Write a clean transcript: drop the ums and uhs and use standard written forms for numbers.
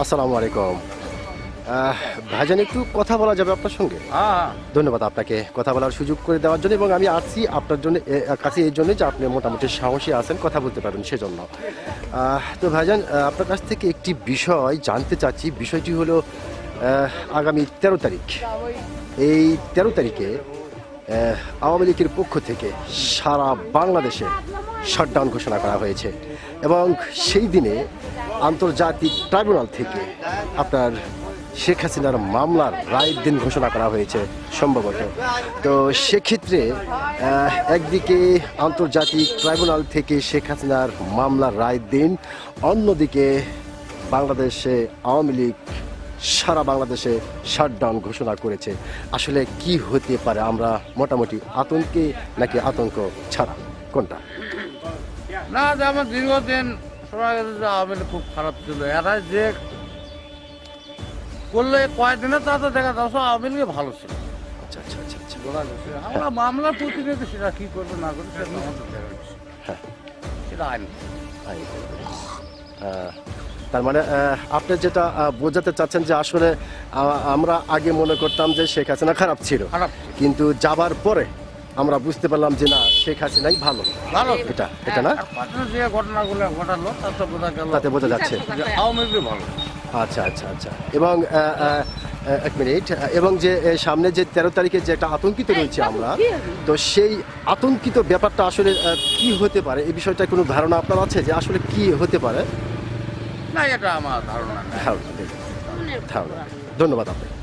আসসালামু আলাইকুম। ভাইজান, একটু কথা বলা যাবে আপনার সঙ্গে? ধন্যবাদ আপনাকে কথা বলার সুযোগ করে দেওয়ার জন্য, এবং আমি আসছি আপনার জন্য কাছে এই জন্য যে আপনি মোটামুটি সাহসী আছেন, কথা বলতে পারেন সেজন্য। তো ভাইজান, আপনার কাছ থেকে একটি বিষয় জানতে চাচ্ছি। বিষয়টি হলো আগামী 13 তারিখ, এই 13 তারিখে আওয়ামী লীগের পক্ষ থেকে সারা বাংলাদেশে শাটডাউন ঘোষণা করা হয়েছে, এবং সেই দিনে আন্তর্জাতিক ট্রাইব্যুনাল থেকে আপনার শেখ হাসিনার মামলার রায়ের দিন ঘোষণা করা হয়েছে সম্ভবত। তো সেক্ষেত্রে একদিকে আন্তর্জাতিক ট্রাইব্যুনাল থেকে শেখ হাসিনার মামলার রায়ের দিন, অন্যদিকে বাংলাদেশে আওয়ামী লীগ সারা বাংলাদেশে শাটডাউন ঘোষণা করেছে। আসলে কি হতে পারে? আমরা মোটামুটি আতঙ্কে নাকি আতঙ্ক ছাড়া, কোনটা? না, যে আমার দীর্ঘদিন শোনা গেছে যে আওয়ামী লীগ খুব খারাপ ছিল। এরা যে করলে কয়েকদিনে তা তো দেখা যাচ্ছে আওয়ামী লীগে ভালো ছিল। আচ্ছা আচ্ছা আচ্ছা আচ্ছা। আমরা মামলার প্রতিনিধি, সেটা কি করবে না করবে সেটা আমাদের দেখা যাচ্ছে। হ্যাঁ, সেটা আইন। তার মানে আপনি যেটা বোঝাতে চাচ্ছেন যে আসলে আমরা আগে মনে করতাম যে শেখ হাসিনা খারাপ ছিল, কিন্তু যাবার পরে আমরা বুঝতে পারলাম যে না, শেখ হাসিনাই ভালো। এটা না, যে ঘটনাগুলো ঘটালো তাতে বোঝা যাচ্ছে আওয়ামী লীগ ভালো। আচ্ছা আচ্ছা আচ্ছা। এবং এক মিনিট, এবং যে সামনে যে 13 তারিখে যে একটা আতঙ্কিত রয়েছে আমরা, তো সেই আতঙ্কিত ব্যাপারটা আসলে কি হতে পারে, এই বিষয়টা কোনো ধারণা আপনার আছে যে আসলে কি হতে পারে? না, এটা আমার ধারণা নেই। ধন্যবাদ আপনাকে।